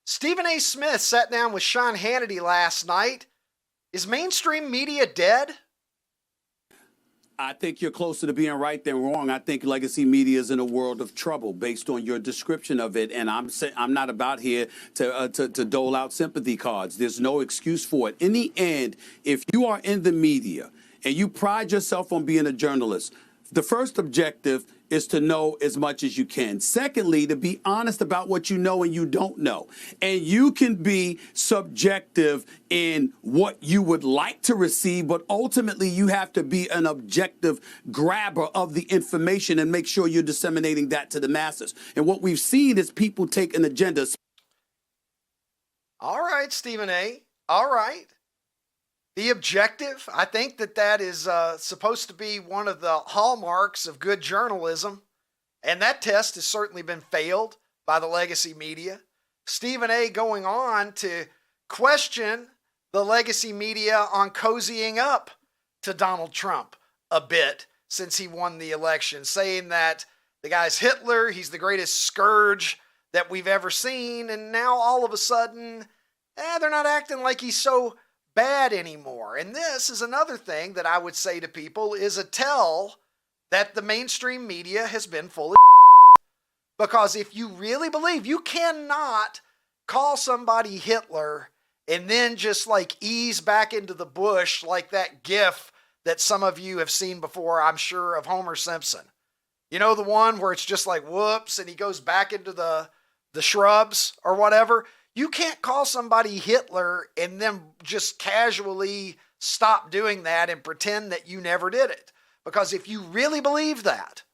Stephen A. Smith sat down with Sean Hannity last night. Is mainstream media dead? I think you're closer to being right than wrong. I think legacy media is in a world of trouble based on your description of it. And I'm not about here to dole out sympathy cards. There's no excuse for it. In the end, if you are in the media and you pride yourself on being a journalist, the first objective is to know as much as you can. Secondly, to be honest about what you know and you don't know. And you can be subjective in what you would like to receive, but ultimately you have to be an objective grabber of the information and make sure you're disseminating that to the masses. And what we've seen is people take an agenda. All right, Stephen A. All right. Be objective. I think that is supposed to be one of the hallmarks of good journalism. And that test has certainly been failed by the legacy media. Stephen A. going on to question the legacy media on cozying up to Donald Trump a bit since he won the election, saying that the guy's Hitler, he's the greatest scourge that we've ever seen. And now all of a sudden, they're not acting like he's so bad anymore. And this is another thing that I would say to people is a tell that the mainstream media has been full of because if you really believe, you cannot call somebody Hitler and then just like ease back into the bush like that gif that some of you have seen before, I'm sure, of Homer Simpson. You know, the one where it's just like whoops and he goes back into the shrubs or whatever. You can't call somebody Hitler and then just casually stop doing that and pretend that you never did it. Because if you really believe that,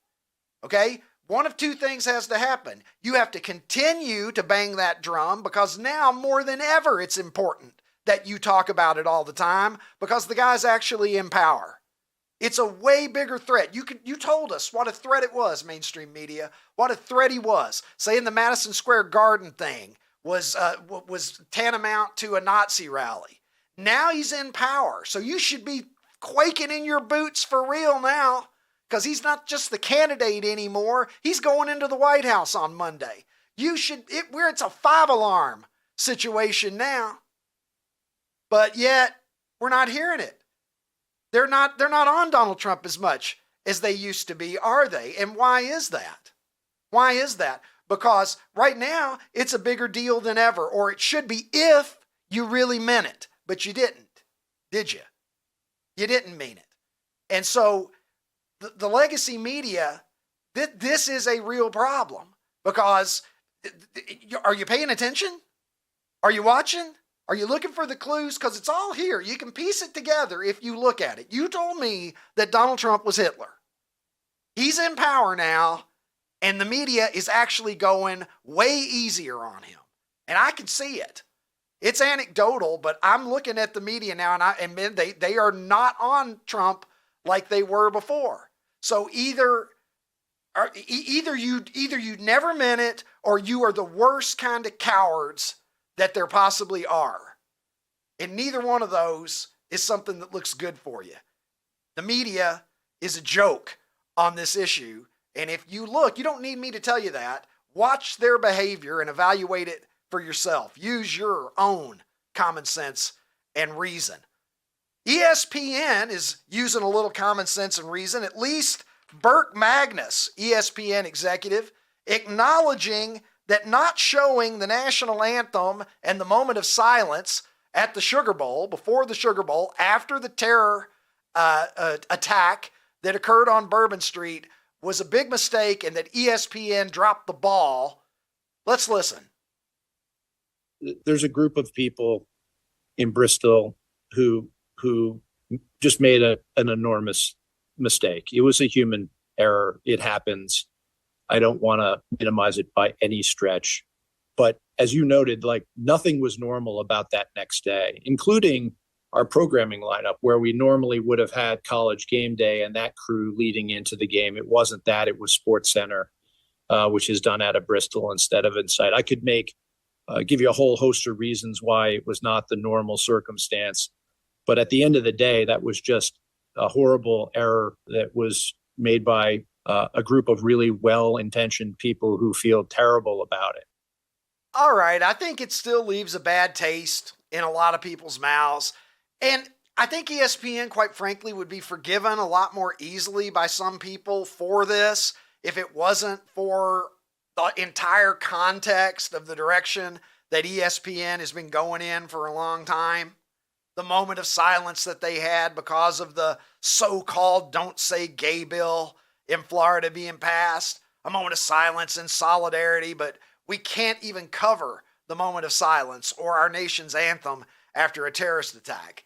okay, one of two things has to happen. You have to continue to bang that drum because now more than ever it's important that you talk about it all the time because the guy's actually in power. It's a way bigger threat. You told us what a threat it was, mainstream media, what a threat he was. Saying the Madison Square Garden thing was tantamount to a Nazi rally. Now he's in power, so you should be quaking in your boots for real now, because he's not just the candidate anymore. He's going into the White House on Monday. It's a 5-alarm situation now, but yet we're not hearing it. They're not on Donald Trump as much as they used to be, are they? And why is that? Why is that? Because right now, it's a bigger deal than ever, or it should be if you really meant it. But you didn't, did you? You didn't mean it. And so the legacy media, this is a real problem because are you paying attention? Are you watching? Are you looking for the clues? Because it's all here. You can piece it together if you look at it. You told me that Donald Trump was Hitler. He's in power now. And the media is actually going way easier on him. And I can see it. It's anecdotal, but I'm looking at the media now and they are not on Trump like they were before. So either you never meant it or you are the worst kind of cowards that there possibly are. And neither one of those is something that looks good for you. The media is a joke on this issue. And if you look, you don't need me to tell you that. Watch their behavior and evaluate it for yourself. Use your own common sense and reason. ESPN is using a little common sense and reason. At least Burke Magnus, ESPN executive, acknowledging that not showing the national anthem and the moment of silence at the Sugar Bowl, before the Sugar Bowl, after the terror attack that occurred on Bourbon Street was a big mistake and that ESPN dropped the ball. Let's listen. There's a group of people in Bristol who just made an enormous mistake. It was a human error. It happens. I don't want to minimize it by any stretch. But as you noted, like nothing was normal about that next day, including our programming lineup, where we normally would have had College Game Day and that crew leading into the game. It wasn't that. It was Sports Center, which is done out of Bristol instead of inside. I could give you a whole host of reasons why it was not the normal circumstance. But at the end of the day, that was just a horrible error that was made by a group of really well-intentioned people who feel terrible about it. All right. I think it still leaves a bad taste in a lot of people's mouths. And I think ESPN, quite frankly, would be forgiven a lot more easily by some people for this if it wasn't for the entire context of the direction that ESPN has been going in for a long time. The moment of silence that they had because of the so-called Don't Say Gay bill in Florida being passed. A moment of silence and solidarity, but we can't even cover the moment of silence or our nation's anthem after a terrorist attack.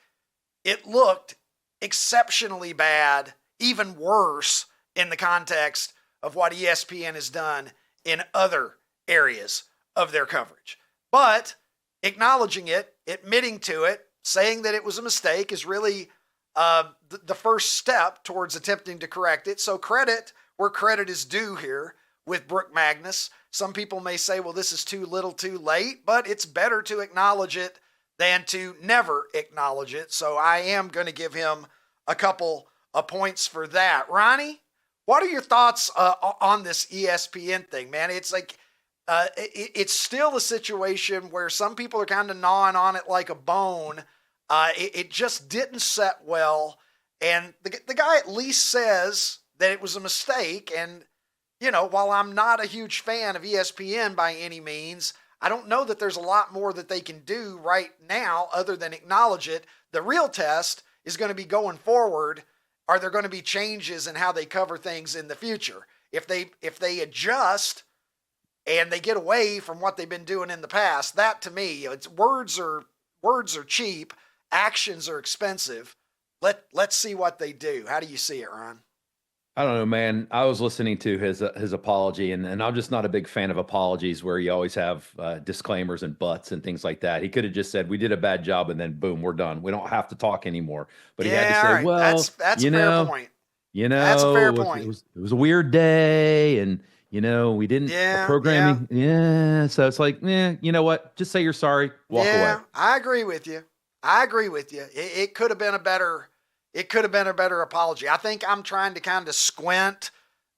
It looked exceptionally bad, even worse in the context of what ESPN has done in other areas of their coverage. But acknowledging it, admitting to it, saying that it was a mistake is really the first step towards attempting to correct it. So credit where credit is due here with Brooke Magnus. Some people may say, well, this is too little too late, but it's better to acknowledge it than to never acknowledge it. So I am going to give him a couple of points for that. Ronnie, what are your thoughts on this ESPN thing, man? It's like, it's still a situation where some people are kind of gnawing on it like a bone. It just didn't set well. And the guy at least says that it was a mistake. And, you know, while I'm not a huge fan of ESPN by any means, I don't know that there's a lot more that they can do right now other than acknowledge it. The real test is going to be going forward. Are there going to be changes in how they cover things in the future? If they adjust and they get away from what they've been doing in the past, that to me, it's words are cheap, actions are expensive. Let's see what they do. How do you see it, Ron? I don't know, man. I was listening to his apology, and I'm just not a big fan of apologies where you always have disclaimers and buts and things like that. He could have just said, we did a bad job, and then boom, we're done. We don't have to talk anymore. But he had to say, right. well, that's a fair point. You know, that's a fair point. It was a weird day, and, you know, we didn't programming. Yeah. So it's like, you know what? Just say you're sorry. Walk away. I agree with you. It could have been a better apology. I think I'm trying to kind of squint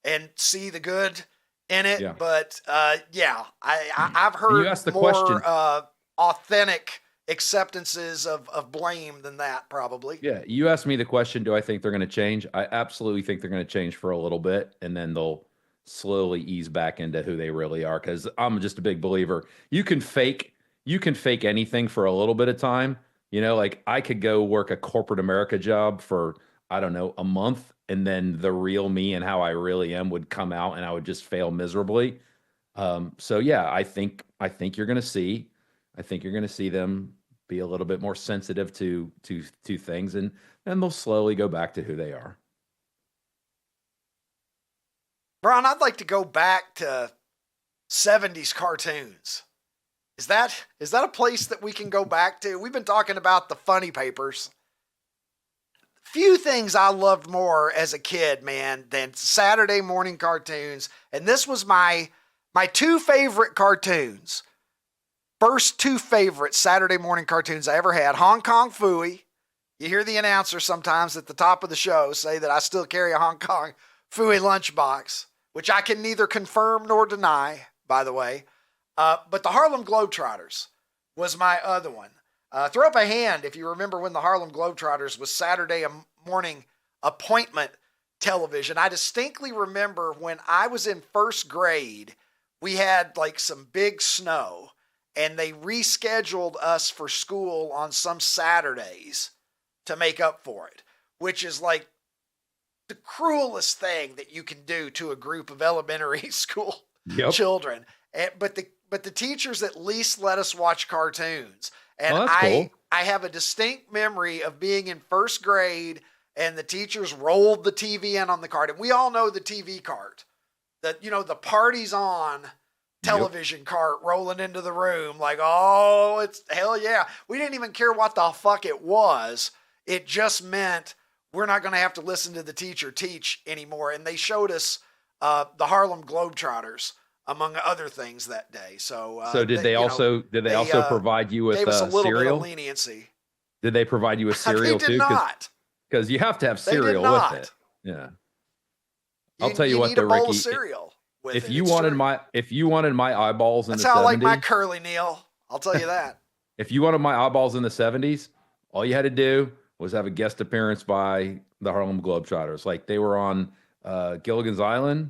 and see the good in it. Yeah. But I've heard you asked the more question. Authentic acceptances of blame than that, probably. Yeah. You asked me the question, do I think they're going to change? I absolutely think they're going to change for a little bit, and then they'll slowly ease back into who they really are. Because I'm just a big believer. You can fake anything for a little bit of time. You know, like I could go work a corporate America job for, I don't know, a month, and then the real me and how I really am would come out, and I would just fail miserably. So yeah, I think you're going to see them be a little bit more sensitive to things, and then they'll slowly go back to who they are. Ron, I'd like to go back to 70s cartoons. Is that a place that we can go back to? We've been talking about the funny papers. Few things I loved more as a kid, man, than Saturday morning cartoons. And this was my two favorite cartoons. First two favorite Saturday morning cartoons I ever had. Hong Kong Phooey. You hear the announcer sometimes at the top of the show say that I still carry a Hong Kong Phooey lunchbox, which I can neither confirm nor deny, by the way. But the Harlem Globetrotters was my other one. Throw up a hand if you remember when the Harlem Globetrotters was Saturday morning appointment television. I distinctly remember when I was in first grade, we had like some big snow, and they rescheduled us for school on some Saturdays to make up for it, which is like the cruelest thing that you can do to a group of elementary school children. But the teachers at least let us watch cartoons. And cool. I have a distinct memory of being in first grade, and the teachers rolled the TV in on the cart. And we all know the TV cart, that, you know, the party's on television cart rolling into the room. Like, oh, it's hell yeah. We didn't even care what the fuck it was. It just meant we're not going to have to listen to the teacher teach anymore. And they showed us the Harlem Globetrotters, among other things, that day. So did they also provide you with gave us a little cereal? Bit of leniency. Did they provide you with cereal they too? did not. Because you have to have cereal with it. Yeah. I'll tell you what, need a bowl Ricky, of cereal. with If it. you It's wanted true. if you wanted my eyeballs in That's the how I 70s, like my curly, Neil. I'll tell you that. if you wanted my eyeballs in the 70s, all you had to do was have a guest appearance by the Harlem Globetrotters. Like they were on Gilligan's Island.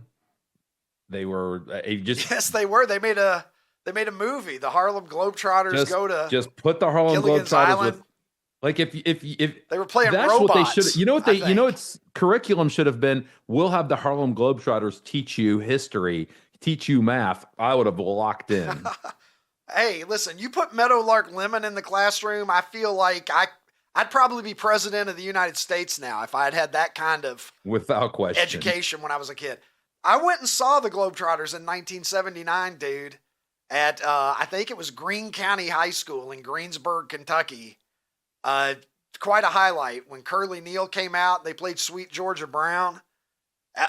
They were just Yes, they were. They made a movie. The Harlem Globetrotters go to just put the Harlem Gilligan's Globetrotters Island. with like if They were playing that's robots. what they should, you know what I they you know think. its curriculum should have been. We'll have the Harlem Globetrotters teach you history, teach you math. I would have locked in. Hey, listen, you put Meadowlark Lemon in the classroom, I feel like I'd probably be president of the United States now if I had had that kind of Without question. education when I was a kid. I went and saw the Globetrotters in 1979, dude, at I think it was Greene County High School in Greensburg, Kentucky. Quite a highlight. When Curly Neal came out, they played Sweet Georgia Brown.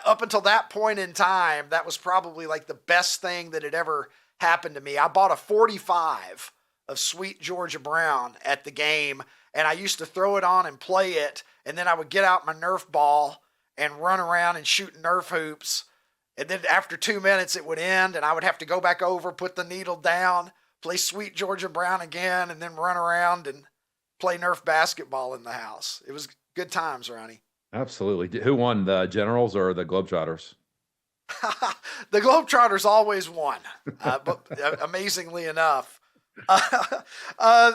Up until that point in time, that was probably like the best thing that had ever happened to me. I bought a 45 of Sweet Georgia Brown at the game, and I used to throw it on and play it, and then I would get out my Nerf ball and run around and shoot Nerf hoops. And then after 2 minutes, it would end, and I would have to go back over, put the needle down, play Sweet Georgia Brown again, and then run around and play Nerf basketball in the house. It was good times, Ronnie. Absolutely. Who won, the Generals or the Globetrotters? The Globetrotters always won, but amazingly enough.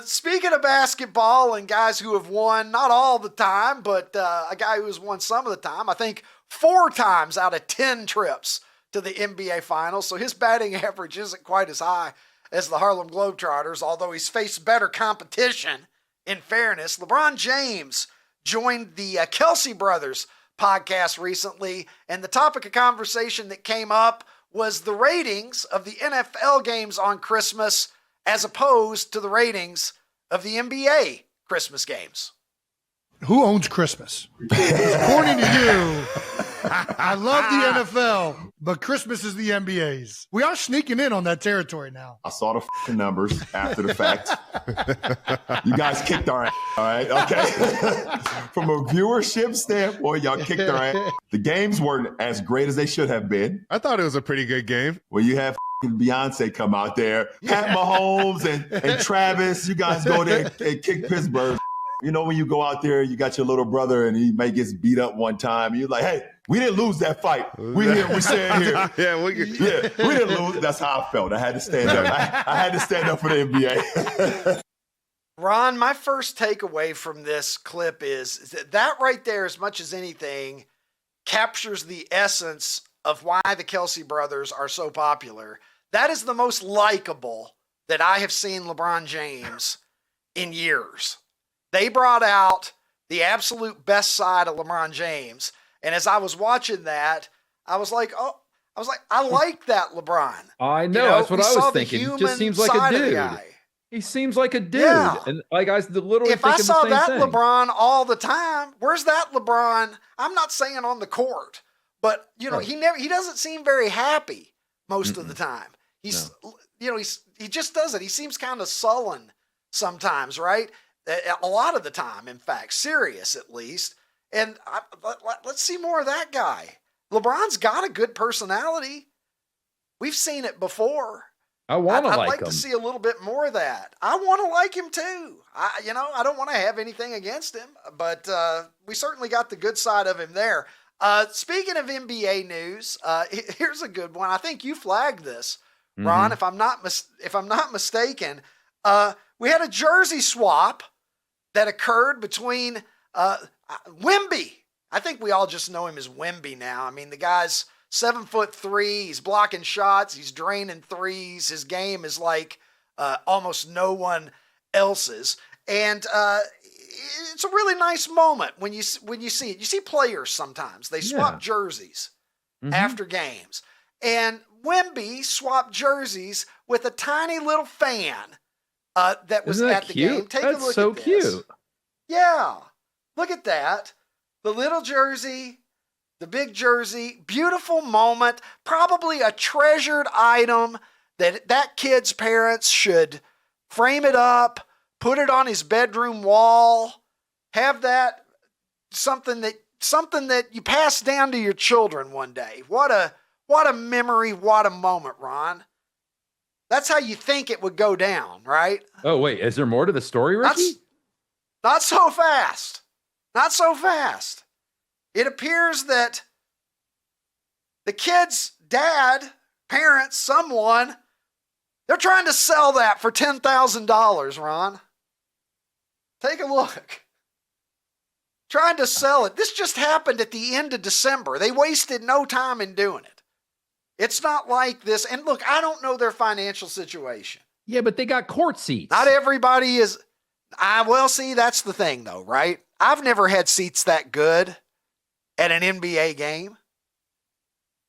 Speaking of basketball and guys who have won, not all the time, but a guy who has won some of the time, I think 4 times out of 10 trips to the NBA Finals. So his batting average isn't quite as high as the Harlem Globetrotters, although he's faced better competition. In fairness, LeBron James joined the Kelsey Brothers podcast recently, and the topic of conversation that came up was the ratings of the NFL games on Christmas as opposed to the ratings of the NBA Christmas games. Who owns Christmas? According to you, I love the NFL, but Christmas is the NBA's. We are sneaking in on that territory now. I saw the f***ing numbers after the fact. You guys kicked our ass, all right? Okay? From a viewership standpoint, y'all kicked our ass. The games weren't as great as they should have been. I thought it was a pretty good game. Well, you have f***ing Beyonce come out there, Pat Mahomes and Travis. You guys go there and kick Pittsburgh. You know, when you go out there, you got your little brother and he may get beat up one time. You're like, hey, we didn't lose that fight. We stand here. We didn't lose. That's how I felt. I had to stand up. I had to stand up for the NBA. Ron, my first takeaway from this clip is that right there, as much as anything, captures the essence of why the Kelsey brothers are so popular. That is the most likable that I have seen LeBron James in years. They brought out the absolute best side of LeBron James. And as I was watching that, I was like, I like that LeBron. I know, that's what I was thinking. He just seems like a dude. He seems like a dude. Yeah. And like I literally if I saw that thing. LeBron all the time, where's that LeBron? I'm not saying on the court, but Right. he doesn't seem very happy most of the time. He just doesn't. He seems kind of sullen sometimes, right? A lot of the time, in fact, serious at least. And let's see more of that guy. LeBron's got a good personality. We've seen it before. I want to I'd like like him. to see a little bit more of that. I want to like him too. I don't want to have anything against him, but we certainly got the good side of him there. Speaking of NBA news, here's a good one. I think you flagged this, Ron. If I'm not mistaken, we had a jersey swap that occurred between Wemby. I think we all just know him as Wemby now. I mean, the guy's 7'3". He's blocking shots. He's draining threes. His game is like almost no one else's. And it's a really nice moment when you see it. You see players sometimes. They swap jerseys after games. And Wemby swapped jerseys with a tiny little fan that was at the game. Take a look so at this. cute. Yeah. Look at that. The little jersey, the big jersey, beautiful moment, probably a treasured item that kid's parents should frame it up, put it on his bedroom wall, have that something that you pass down to your children one day. What What a memory. What a moment, Ron. That's how you think it would go down, right? Oh, wait. Is there more to the story, Ricky? Not so fast. Not so fast. It appears that the kid's dad, parents, someone, they're trying to sell that for $10,000, Ron. Take a look. Trying to sell it. This just happened at the end of December. They wasted no time in doing it. It's not like this. And look, I don't know their financial situation. Yeah, but they got court seats. Not everybody is. Well, see, that's the thing, though, right? I've never had seats that good at an NBA game.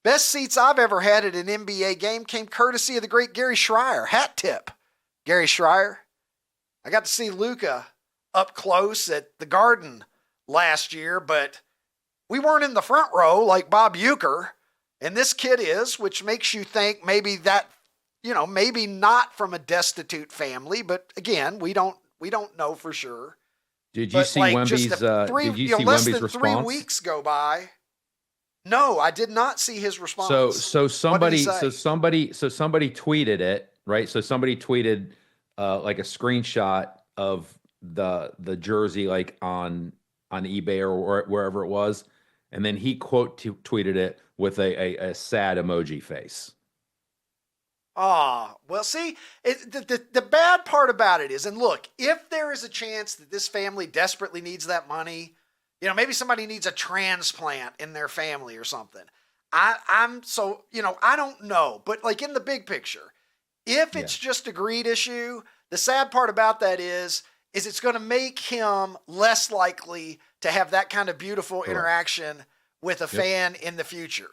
Best seats I've ever had at an NBA game came courtesy of the great Gary Schreier. Hat tip, Gary Schreier. I got to see Luka up close at the Garden last year, but we weren't in the front row like Bob Uecker, and this kid is, which makes you think maybe that, maybe not from a destitute family, but again, we don't know for sure. Did you see Wemby's? Less than 3 weeks go by. No, I did not see his response. So somebody tweeted it, right? So somebody tweeted like a screenshot of the jersey, like on eBay or wherever it was, and then he tweeted it with a sad emoji face. Well, see, the bad part about it is, and look, if there is a chance that this family desperately needs that money, maybe somebody needs a transplant in their family or something. I don't know, but like in the big picture, if it's just a greed issue, the sad part about that is it's going to make him less likely to have that kind of beautiful interaction with a fan in the future.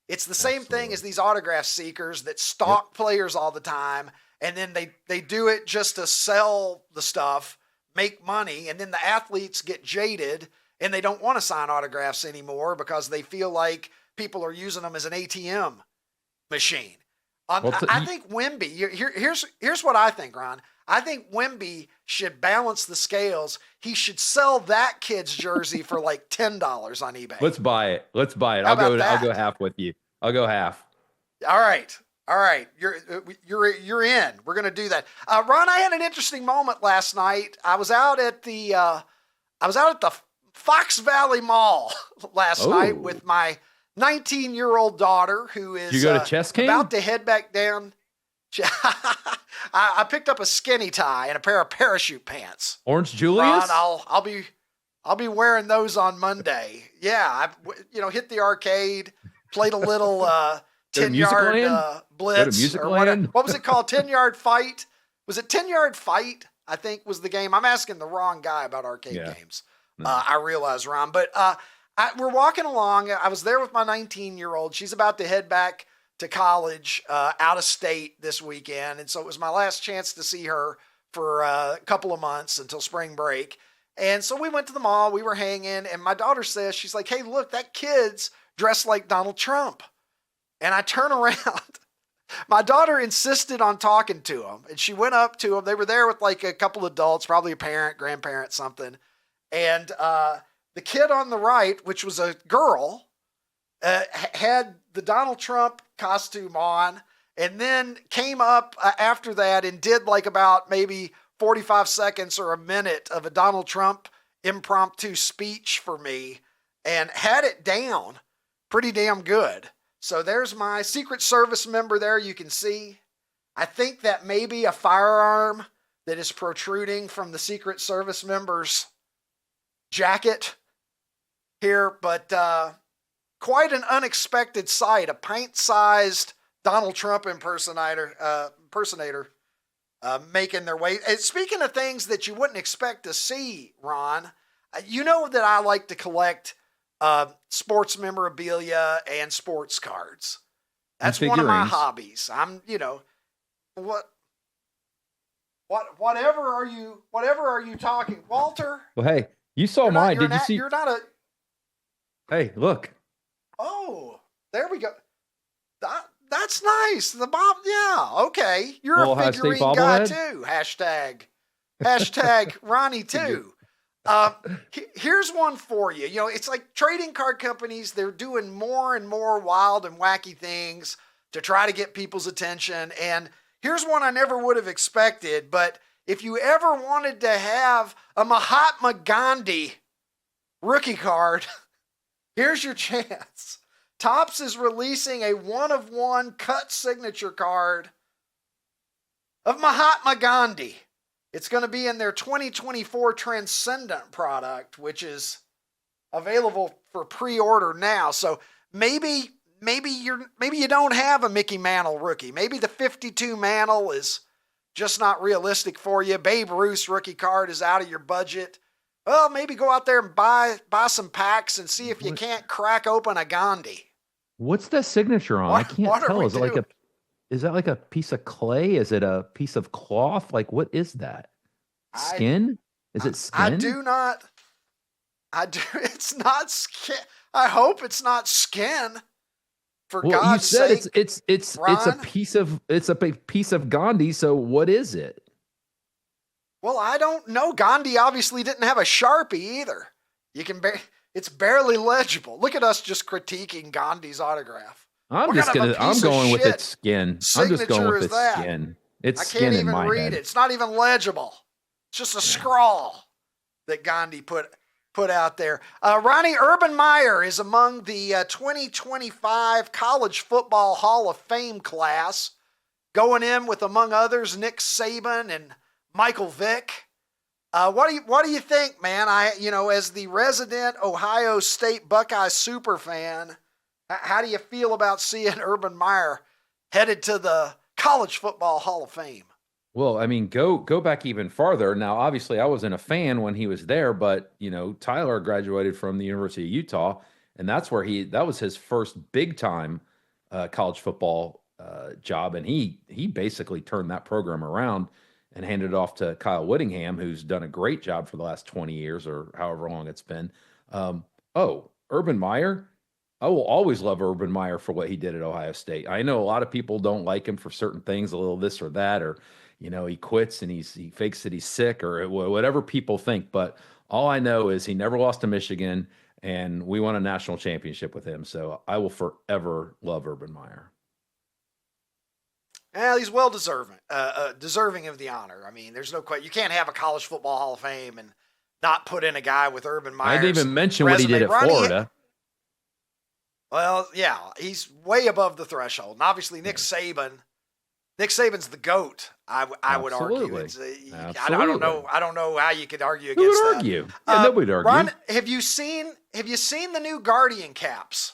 It's the same thing as these autograph seekers that stalk players all the time, and then they do it just to sell the stuff, make money, and then the athletes get jaded and they don't want to sign autographs anymore because they feel like people are using them as an ATM machine. I think Wemby, here's what I think, Ron. I think Wemby should balance the scales. He should sell that kid's jersey for like $10 on eBay. Let's buy it. How I'll about go half with you. I'll go half. All right. You're in. We're gonna do that. Ron, I had an interesting moment last night. I was out at the Fox Valley Mall last night with my 19-year-old daughter, who is you go to Chess King? About to head back down. I picked up a skinny tie and a pair of parachute pants. Orange Julius? Ron, I'll be wearing those on Monday. Yeah, I hit the arcade, played a little 10-yard blitz or whatever. What was it called? 10-yard fight? Was it 10-yard fight? I think was the game. I'm asking the wrong guy about arcade games. No. I realize, Ron, but we're walking along. I was there with my 19-year-old. She's about to head back to college out of state this weekend. And so it was my last chance to see her for a couple of months until spring break. And so we went to the mall, we were hanging, and my daughter says, she's like, hey, look, that kid's dressed like Donald Trump. And I turn around. My daughter insisted on talking to him, and she went up to him. They were there with like a couple adults, probably a parent, grandparent, something. And the kid on the right, which was a girl, had the Donald Trump costume on, and then came up after that and did like about maybe 45 seconds or a minute of a Donald Trump impromptu speech for me and had it down pretty damn good. So there's my Secret Service member there. You can see, I think that may be a firearm that is protruding from the Secret Service member's jacket here, but quite an unexpected sight. A pint-sized Donald Trump impersonator making their way. And speaking of things that you wouldn't expect to see, Ron, you know that I like to collect sports memorabilia and sports cards. That's one of my hobbies. I'm, whatever are you talking, Walter? Well, hey, you saw mine. Did you see? You're not a. Hey, look. Oh, there we go. That's nice. The Bob, yeah, okay. You're a figurine guy too. Hashtag Ronnie too. Here's one for you. You know, it's like trading card companies, they're doing more and more wild and wacky things to try to get people's attention. And here's one I never would have expected, but if you ever wanted to have a Mahatma Gandhi rookie card, here's your chance. Topps is releasing a one-of-one cut signature card of Mahatma Gandhi. It's going to be in their 2024 Transcendent product, which is available for pre-order now. So maybe you don't have a Mickey Mantle rookie. Maybe the 52 Mantle is just not realistic for you. Babe Ruth's rookie card is out of your budget. Well, maybe go out there and buy some packs and see if you can't crack open a Gandhi. What's that signature on? I can't tell. Is that like a piece of clay? Is it a piece of cloth? Like, what is that? Skin? Is it skin? It's not skin. I hope it's not skin. For well, God's sake, it's a piece of Gandhi. So what is it? Well, I don't know. Gandhi obviously didn't have a Sharpie either. It's barely legible. Look at us just critiquing Gandhi's autograph. I'm going with its skin. I'm just going with its skin. It's skin in my head. I can't even read it. It's not even legible. It's just a scrawl that Gandhi put out there. Ronnie, Urban Meyer is among the 2025 College Football Hall of Fame class, going in with, among others, Nick Saban and Michael Vick. What do you think, man? As the resident Ohio State Buckeye super fan, how do you feel about seeing Urban Meyer headed to the College Football Hall of Fame? Well, I mean, go back even farther. Now, obviously, I wasn't a fan when he was there, but Tyler graduated from the University of Utah, and that was his first big time college football job, and he basically turned that program around and handed it off to Kyle Whittingham, who's done a great job for the last 20 years or however long it's been. Urban Meyer. I will always love Urban Meyer for what he did at Ohio State. I know a lot of people don't like him for certain things, a little this or that, or he quits and he fakes that he's sick or whatever people think. But all I know is he never lost to Michigan, and we won a national championship with him. So I will forever love Urban Meyer. Well, he's well deserving of the honor. I mean, there's no question. You can't have a College Football Hall of Fame and not put in a guy with Urban Meyer's I didn't even mention what he did at Florida. Well, yeah, he's way above the threshold. And obviously, Nick Saban's the GOAT. I would argue. I don't know how you could argue against that. Who would argue? Yeah, nobody would argue. Ron, have you seen the new Guardian caps?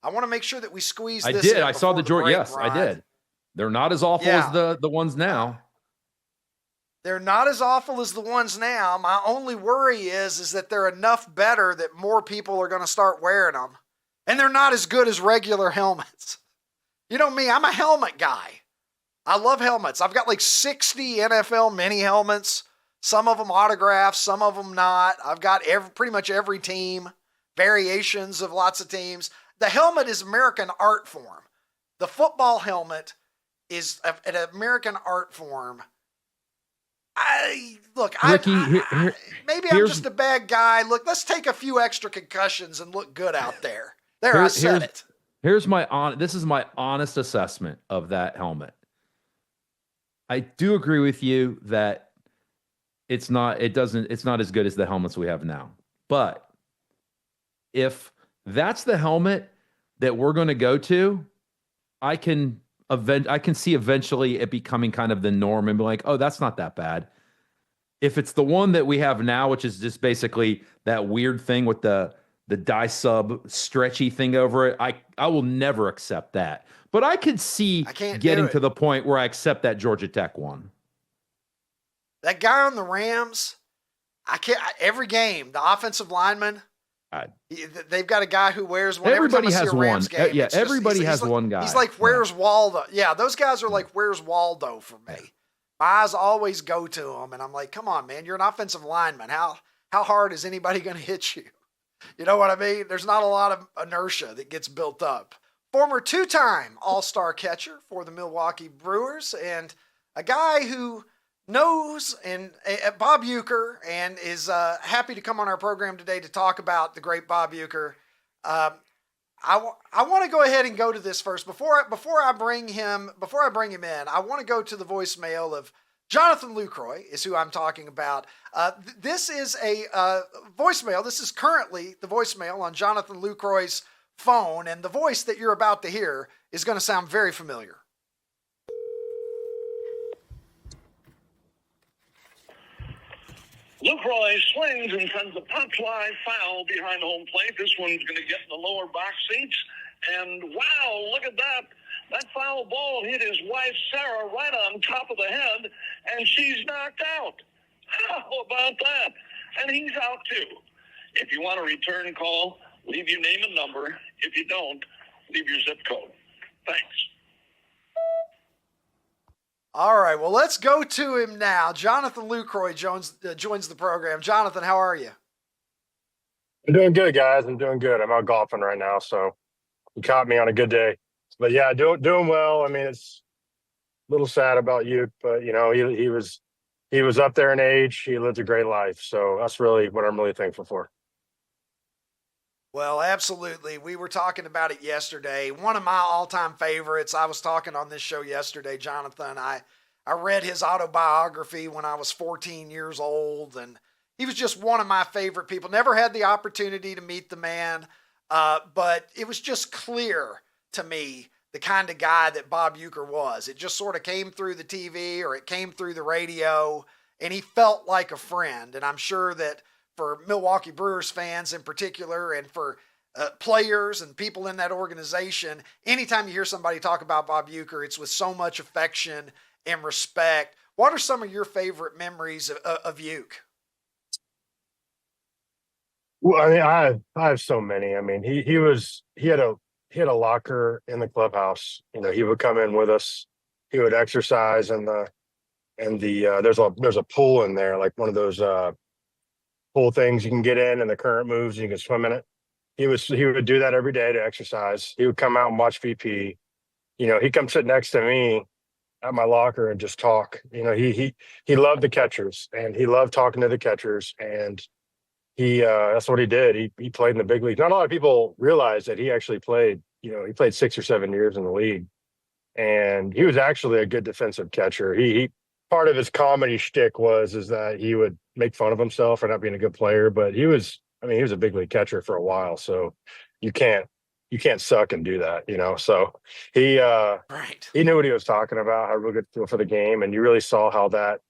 I want to make sure that we squeeze this. I did. I saw the Jordan. Yes, Ron. I did. They're not as awful as the ones now. They're not as awful as the ones now. My only worry is that they're enough better that more people are going to start wearing them. And they're not as good as regular helmets. You know me, I'm a helmet guy. I love helmets. I've got like 60 NFL mini helmets. Some of them autographs, some of them not. I've got pretty much every team, variations of lots of teams. The helmet is American art form. The football helmet is an American art form. Maybe I'm just a bad guy. Look, let's take a few extra concussions and look good out there. I said it. This is my honest assessment of that helmet. I do agree with you that it's not as good as the helmets we have now. But if that's the helmet that we're going to go to, I can see eventually it becoming kind of the norm and be like, oh, that's not that bad. If it's the one that we have now, which is just basically that weird thing with the dye sub stretchy thing over it, I will never accept that. But I could see getting to the point where I accept that Georgia Tech one. That guy on the Rams, every game, the offensive lineman, they've got a guy who wears one. Everybody has one. Game, everybody has one guy. He's like, where's Waldo? Yeah, those guys are like, where's Waldo for me? My eyes always go to him, and I'm like, come on, man, you're an offensive lineman. How hard is anybody going to hit you? You know what I mean? There's not a lot of inertia that gets built up. Former two-time All-Star catcher for the Milwaukee Brewers and a guy who knows and Bob Uecker and is happy to come on our program today to talk about the great Bob Uecker. I want to go ahead and go to this first before I bring him in. I want to go to the voicemail of Jonathan Lucroy is who I'm talking about. This is a voicemail. This is currently the voicemail on Jonathan Lucroy's phone, and the voice that you're about to hear is going to sound very familiar. Lucroy swings and sends a pop fly foul behind home plate. This one's going to get in the lower box seats. And wow, look at that. That foul ball hit his wife, Sarah, right on top of the head, and she's knocked out. How about that? And he's out too. If you want a return call, leave your name and number. If you don't, leave your zip code. Thanks. All right, well, let's go to him now. Jonathan Lucroy joins the program. Jonathan, how are you? I'm doing good, guys. I'm doing good. I'm out golfing right now, so you caught me on a good day. But yeah, doing well. I mean, it's a little sad about you, but you know, he was up there in age. He lived a great life, so that's really what I'm really thankful for. Well, absolutely. We were talking about it yesterday. One of my all-time favorites. I was talking on this show yesterday, Jonathan. I read his autobiography when I was 14 years old, and he was just one of my favorite people. Never had the opportunity to meet the man, but it was just clear to me the kind of guy that Bob Uecker was. It just sort of came through the TV or it came through the radio, and he felt like a friend. And I'm sure that for Milwaukee Brewers fans in particular, and for players and people in that organization, anytime you hear somebody talk about Bob Uecker, it's with so much affection and respect. What are some of your favorite memories of Uecker? Well, I mean, I have so many. I mean, he had a locker in the clubhouse. You know, he would come in with us. He would exercise and there's a pool in there, like one of those pool things you can get in, and the current moves and you can swim in it. He would do that every day to exercise. He would come out and watch VP. You know, he'd come sit next to me at my locker and just talk. You know, he loved the catchers and he loved talking to the catchers, and that's what he did. He played in the big league. Not a lot of people realize that he actually played, you know, he played 6 or 7 years in the league, and he was actually a good defensive catcher. He part of his comedy shtick is that he would make fun of himself for not being a good player, but he was a big league catcher for a while. So you can't suck and do that, you know? So he knew what he was talking about, had a real good feel for the game. And you really saw how that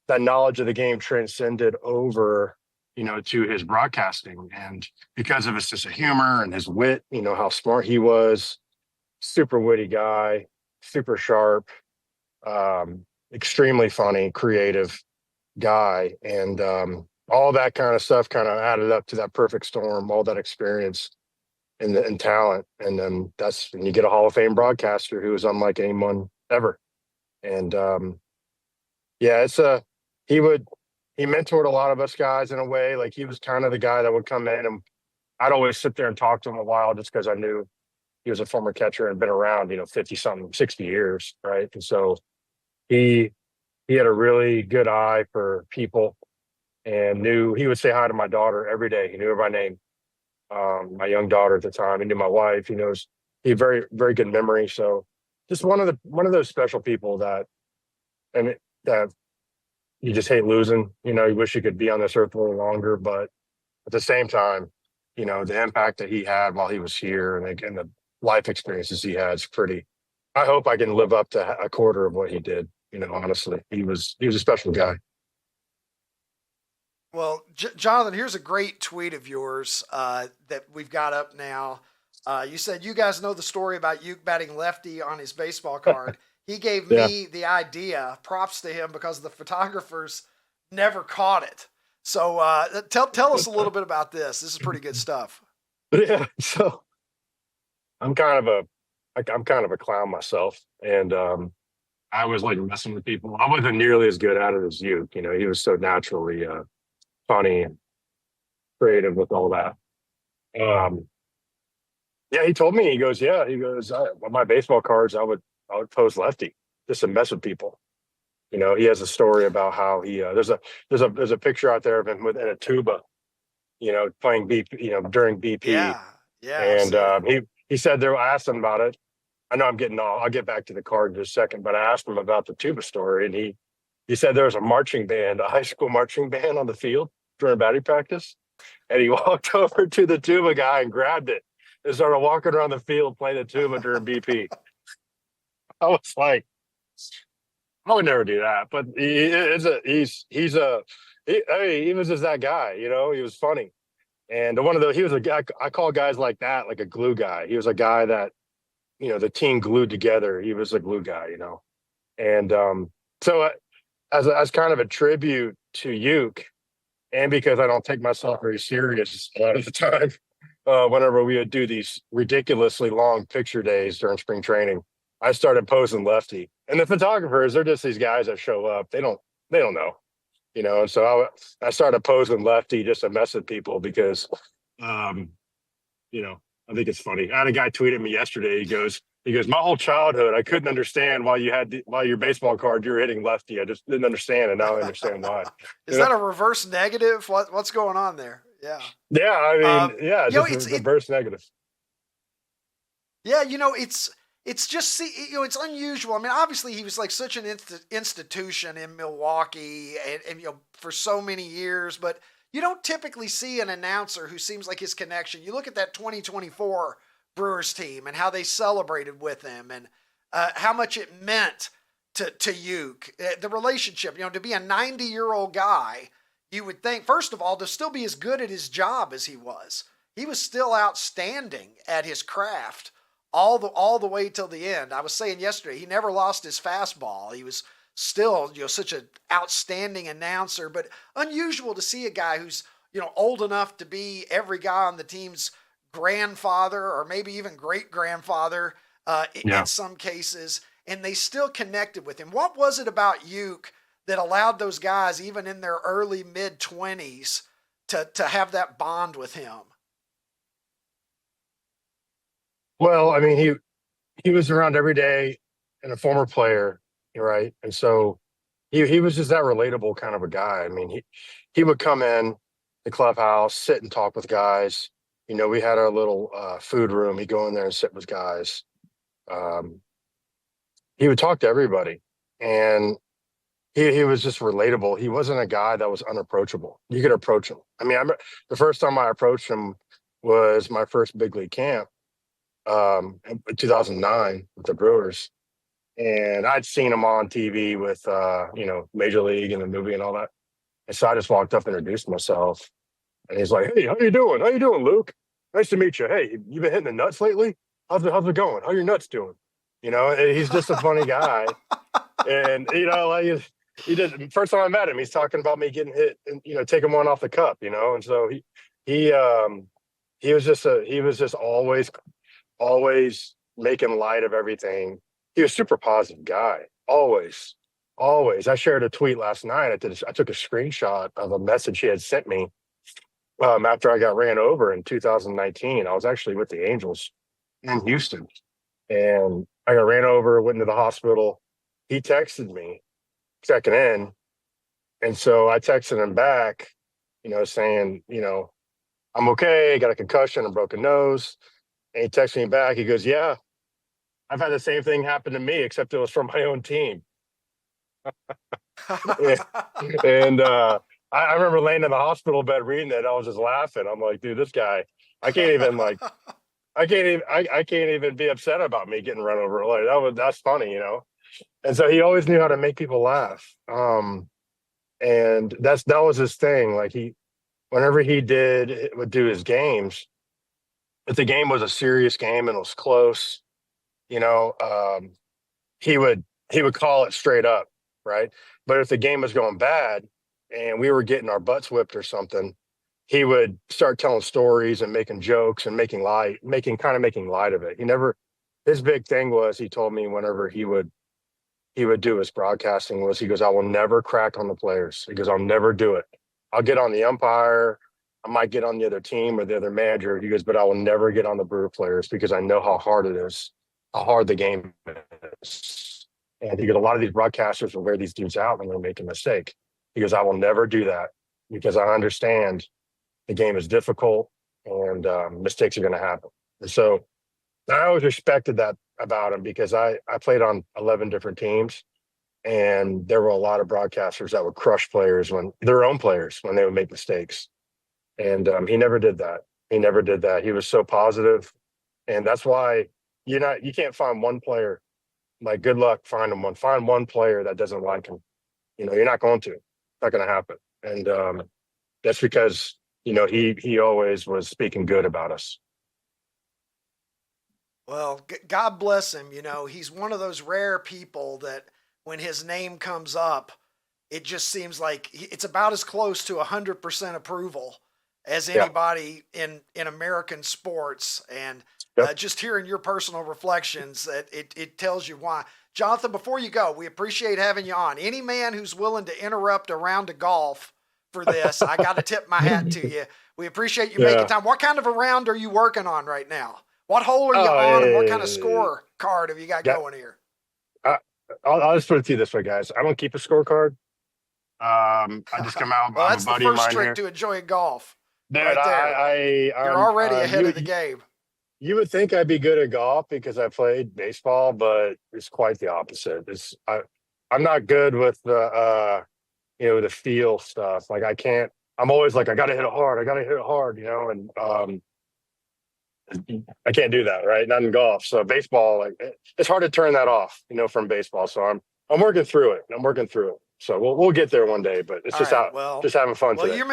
knowledge of the game transcended over, you know, to his broadcasting. And because of his sense of humor and his wit, you know, how smart he was, super witty guy, super sharp, extremely funny, creative guy. And all that kind of stuff kind of added up to that perfect storm, all that experience and talent. And then that's when you get a Hall of Fame broadcaster who is unlike anyone ever. And he mentored a lot of us guys in a way. Like, he was kind of the guy that would come in, and I'd always sit there and talk to him a while just because I knew he was a former catcher and been around, you know, 50-something, 60 years. Right. And so he had a really good eye for people, and he would say hi to my daughter every day. He knew her by name. My young daughter at the time, he knew my wife. He had very, very good memory. So just one of those special people that you just hate losing. You know, you wish you could be on this earth a little longer, but at the same time, you know, the impact that he had while he was here and the life experiences he had is pretty. I hope I can live up to a quarter of what he did. You know, honestly, he was a special guy. Well, Jonathan, here's a great tweet of yours that we've got up now. You said, you guys know the story about Uecker batting lefty on his baseball card. He gave me the idea. Props to him, because the photographers never caught it. So tell us a little bit about this. This is pretty good stuff. Yeah. So I'm kind of a clown myself, and I was like messing with people. I wasn't nearly as good at it as you. You know, he was so naturally funny and creative with all that. Yeah, he told me, he goes, on my baseball cards, I would pose lefty just to mess with people. You know, he has a story about how he there's a picture out there of him in a tuba, you know, playing BP, you know, during BP. Yeah. I've And seen it. he said I asked him about it. I know I'll get back to the card in just a second, but I asked him about the tuba story, and he said there was a marching band, a high school marching band on the field during batting practice. And he walked over to the tuba guy and grabbed it and started walking around the field playing the tuba during BP. I was like, I would never do that, but he was just that guy, you know. He was funny, and he was a guy. I call guys like that like a glue guy. He was a guy that, you know, the team glued together. He was a glue guy, you know. And so as kind of a tribute to Uke, and because I don't take myself very serious a lot of the time, whenever we would do these ridiculously long picture days during spring training, I started posing lefty. And the photographers, they're just these guys that show up. They don't know, you know. And so I started posing lefty just to mess with people because, you know, I think it's funny. I had a guy tweet at me yesterday. He goes, my whole childhood, I couldn't understand why your baseball card, you were hitting lefty. I just didn't understand. And now I understand why. Is that a reverse negative? What's going on there? Yeah. Yeah. I mean, it's reverse negative. Yeah. You know, it's just, you know, it's unusual. I mean, obviously he was like such an institution in Milwaukee and, you know, for so many years, but you don't typically see an announcer who seems like his connection. You look at that 2024 Brewers team and how they celebrated with him and how much it meant to Uke, the relationship, you know, to be a 90-year-old guy, you would think, first of all, to still be as good at his job as he was still outstanding at his craft all the way till the end. I was saying yesterday, he never lost his fastball. He was still, you know, such an outstanding announcer, but unusual to see a guy who's, you know, old enough to be every guy on the team's grandfather or maybe even great grandfather in some cases, and they still connected with him. What was it about Uke that allowed those guys, even in their early mid-20s, to have that bond with him? Well, I mean, he was around every day and a former player, right? And so he was just that relatable kind of a guy. I mean, he would come in the clubhouse, sit and talk with guys. You know, we had our little food room. He'd go in there and sit with guys. He would talk to everybody, and he was just relatable. He wasn't a guy that was unapproachable. You could approach him. I mean, the first time I approached him was my first big league camp in 2009 with the Brewers. And I'd seen him on TV with, you know, Major League and the movie and all that. And so I just walked up and introduced myself. And he's like, "Hey, how you doing? How you doing, Luke? Nice to meet you. Hey, you been hitting the nuts lately? How's it going? How your nuts doing?" You know, and he's just a funny guy. And, you know, like he did. First time I met him, he's talking about me getting hit and, you know, taking one off the cup, you know. And so he was just always making light of everything. He was a super positive guy. Always. I shared a tweet last night. I took a screenshot of a message he had sent me after I got ran over in 2019. I was actually with the Angels in Houston, and I got ran over, went into the hospital. He texted me checking in, and so I texted him back, you know, saying, you know, "I'm okay. I got a concussion, a broken nose." And he texted me back. He goes, "Yeah, I've had the same thing happen to me, except it was from my own team." And I remember laying in the hospital bed reading it. I was just laughing. I'm like, dude, this guy, I can't even be upset about me getting run over. Like that's funny, you know? And so he always knew how to make people laugh. And that was his thing. Like whenever he would do his games, if the game was a serious game and it was close, you know, he would call it straight up, right? But if the game was going bad and we were getting our butts whipped or something, he would start telling stories and making jokes and making light of it. His big thing was, he told me whenever he would do his broadcasting was, he goes, "I will never crack on the players." He goes, "I'll never do it. I'll get on the umpire. I might get on the other team or the other manager." He goes, "But I will never get on the Brewer players because I know how hard it is, how hard the game is." And he goes, a lot of these broadcasters will wear these dudes out when they make a mistake. He goes, I will never do that because I understand the game is difficult and mistakes are going to happen. And so I always respected that about him because I played on 11 different teams, and there were a lot of broadcasters that would crush players their own players when they would make mistakes. And he never did that. He never did that. He was so positive. And that's why you can't find one player. Like, good luck finding one. Find one player that doesn't like him. You're not going to. It's not going to happen. And that's because, he always was speaking good about us. Well, God bless him. He's one of those rare people that when his name comes up, it just seems like it's about as close to 100% approval as anybody in American sports. And just hearing your personal reflections, it tells you why. Jonathan, before you go, we appreciate having you on. Any man who's willing to interrupt a round of golf for this, I got to tip my hat to you. We appreciate you making time. What kind of a round are you working on right now? What hole are you on, and what kind of score card have you got going here? I'll just put it to you this way, guys. I don't keep a scorecard. I just come out. Well, that's the first trick to enjoying golf. Dude, right there. You're already ahead of the game. You would think I'd be good at golf because I played baseball, but it's quite the opposite. I'm not good with the the feel stuff. Like, I'm always like, I got to hit it hard, and I can't do that, right? Not in golf. So baseball, like, it's hard to turn that off, from baseball. So I'm working through it. So we'll get there one day, but it's just having fun today. Well, you're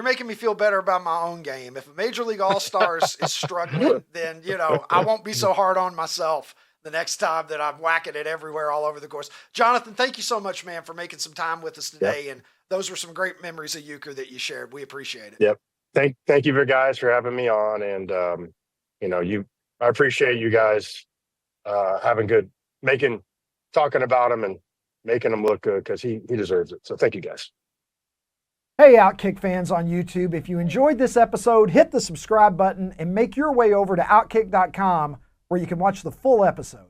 making me feel better about my own game. If a Major League All-Stars is struggling, then, I won't be so hard on myself the next time that I'm whacking it everywhere all over the course. Jonathan, thank you so much, man, for making some time with us today. And those were some great memories of Uecker that you shared. We appreciate it. Yep. Thank you guys for having me on. And, I appreciate you guys talking about him and making him look good because he deserves it. So thank you, guys. Hey, OutKick fans on YouTube, if you enjoyed this episode, hit the subscribe button and make your way over to OutKick.com where you can watch the full episode.